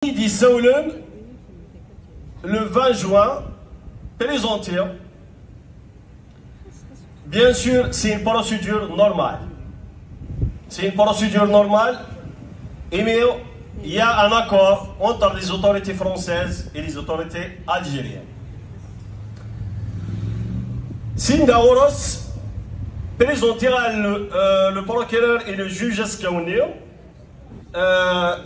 dit Saoulen, le 20 juin, présenté. Bien sûr, c'est une procédure normale. C'est une procédure normale, mais il y a un accord entre les autorités françaises et les autorités algériennes. Sinda Oros présentera le procureur et le juge Askaouni.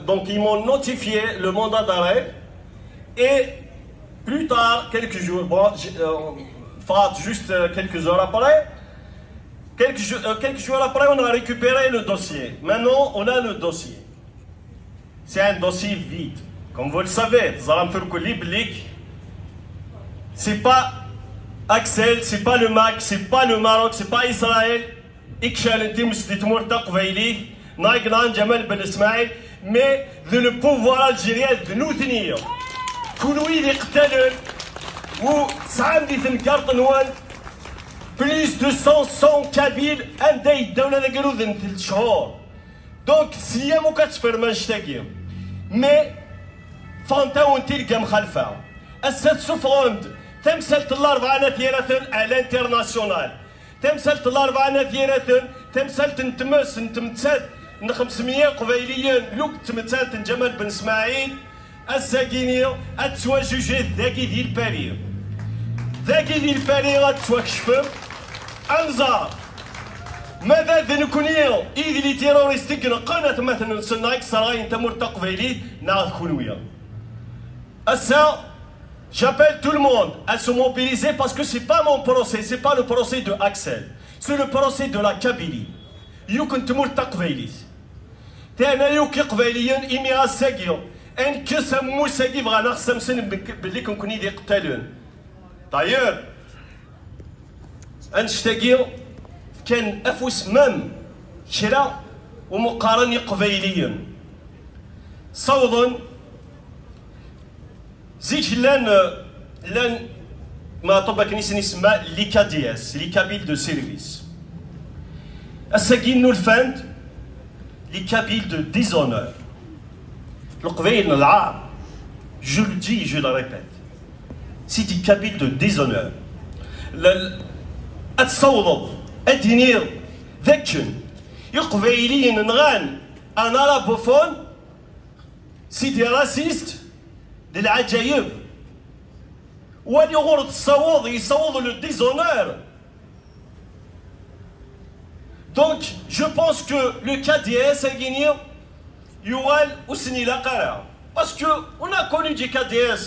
Donc ils m'ont notifié le mandat d'arrêt et plus tard, quelques jours, juste quelques heures après, quelques jours après, on a récupéré le dossier. Maintenant, on a le dossier. C'est un dossier vide. Comme vous le savez, c'est pas Axel, c'est pas le Mac, c'est pas le Maroc, c'est pas Israël. Mais de le pouvoir algérien de nous tenir. Plus de 100 Kabyles, un day دولة قالوا ذن 3 شهور. دونك سيام وكتفر ما نشتاقيهم. مي فانتا ونتلقى مخالفة. السات سوفروند تمثلت الأربعة ثيرة على الانترناسيونال. تمثلت الأربعة ثيرة تمثلت نتمثل 500 قبيليين لوك تمثلت جمال بن اسماعيل الساكينية أتسوى جوجي ذاكي ديال باريو. ذاكي ديال باريو غتسوى كشفم أنزار ماذا ذنكونيو إيدي لي تيروريستيك نقنات مثلا سنايك سراي انت مرتق قبيلي ناخذ خلوية. أسا j'appelle tout le monde à se mobiliser parce que c'est pas mon procès, c'est pas le procès de Axel, c'est le procès de la Kabylie. يمكن تمر تقبيلي تانا يوكي قبيليين إمي ساقيو ان كسم موساقي بغا نخسم سن باللي كنكون يدي قتالون دايور انشتاقيو كان افوس مام شرا ومقارني قبيليا صوضا زيج لان ما طبق نيسن يسمى لي كادياس لي كابيل دو سيرفيس الساقين نولفاند les Kabyles de déshonneur. Le Qbaïl Nal'ar, je le dis et je le répète, c'est des Kabyles de déshonneur. التصوض الدينير ذكن يقبيليين نغان un arabophone c'est des racistes للعجايب واللي غورد الصوض يصوض le déshonneur. Donc, je pense que le KDS à Guinée, Youal ou Sinila Kara. Parce qu'on a connu des KDS.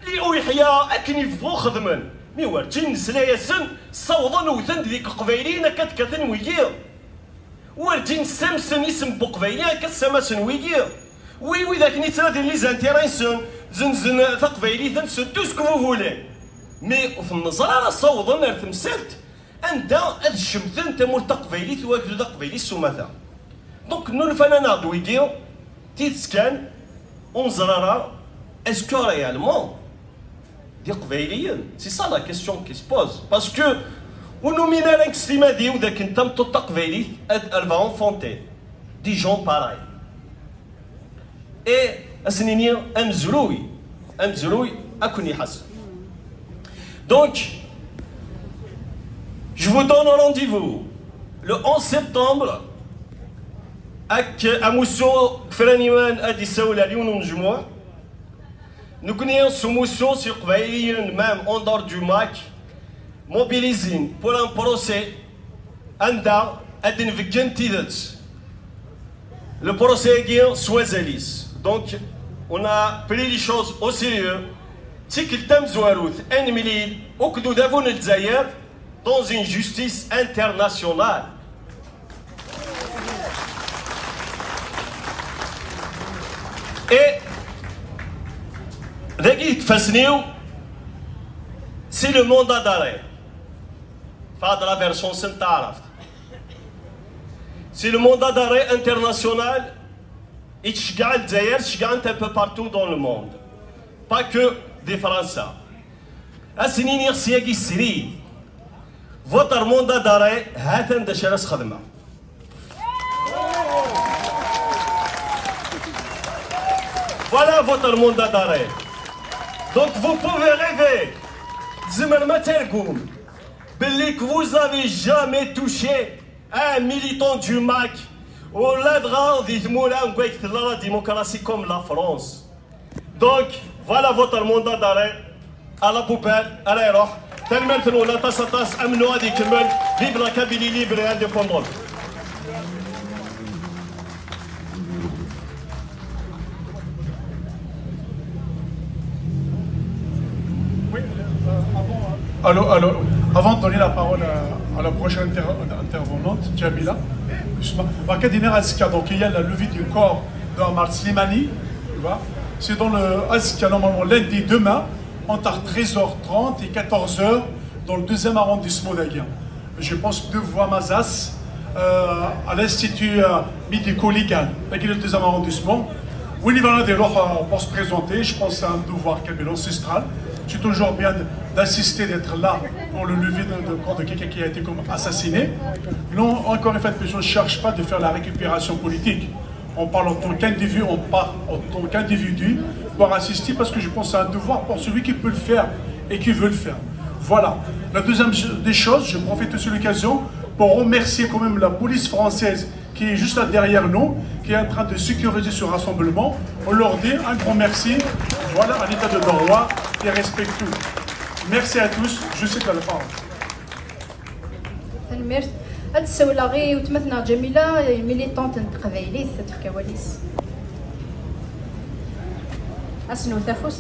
Les Ouihia, Akni Voukhadman. Mais où est-ce que Slayasan, Saoudan ou Tand dik Qbailina kat katan wigir. Où est-ce que Samson ism Bukbailina kat Samason wigir. Oui, oui, d'accord, ni ça, les intéressants, Zun Taqbaili, c'est tout ce que vous voulez. Mais au fond, Nazara, Saoudan, elle t'mselt. أنت هاد الشمثان أنت مرتا قبيلي تواجد دا قبيلي السماثة. دونك نو الفنانة دويديو تيتسكان ونزرارا اسكو ريالمون دي قبيليين سي سا لا كيستيون كي سبوز باسكو ونومينا لك ستيما ديو ذاك انت مطوطا قبيلي elle va enfanter دي جون باراي اي اسنيني امزروي اكون يحس. دونك je vous donne un rendez-vous le 11 septembre à Mousso Franiman Adi Saoula Lyon Njmoua. Nous connaissons ce Mousso sur Qbaïliyin même en dehors du MAC mobilisés pour un procès Anda Adin Vigentidet. Le procès est Soazalis. Donc on a pris les choses au sérieux. C'est qu'il t'aime Zouarout, un millier, au que nous avons le Zaïr dans une justice internationale. Et c'est le mandat d'arrêt. Fad la version Saint-Araf. C'est le mandat d'arrêt international. Et Tchgal Zaïr, Tchgal un peu partout dans le monde. Pas que des Français. Assinir Siagi Siri. Votre mandat d'arrêt, هاتن دشرس خدمة. Voilà votre mandat d'arrêt. Donc vous pouvez rêver. Que vous n'avez jamais touché un militant du MAC ou la démocratie comme la France. Donc voilà votre mandat d'arrêt à la poubelle, à l'aéroport. Tellement que nous avons vive la Kabylie libre et indépendante. Alors, avant de donner la parole à la prochaine intervenante, Jamila, donc il y a la levée du corps d'Omar Slimani, c'est dans le Aska, normalement lundi demain, entre 13h30 et 14h, dans le 2e arrondissement d'Aguin. Je pense devoir Mazas, à l'Institut médico-légal, le 2e arrondissement. Oui, il va y avoir pour se présenter, je pense que c'est un devoir ancestral. C'est toujours bien d'assister, d'être là pour le lever de corps de quelqu'un qui a été assassiné. Non, encore une fois, je ne cherche pas de faire la récupération politique. On parle en tant qu'individu, on part en tant qu'individu pour assister parce que je pense que c'est un devoir pour celui qui peut le faire et qui veut le faire. Voilà. La deuxième des choses, je profite de cette occasion pour remercier quand même la police française qui est juste là derrière nous, qui est en train de sécuriser ce rassemblement. On leur dit un grand merci. Voilà un état de droit qui respecte tout. Merci à tous. Je cède la parole. Merci. السؤال غير وتمثلنا جميلة ميليتونت قبايلية في كواليس. أسنو تفوس.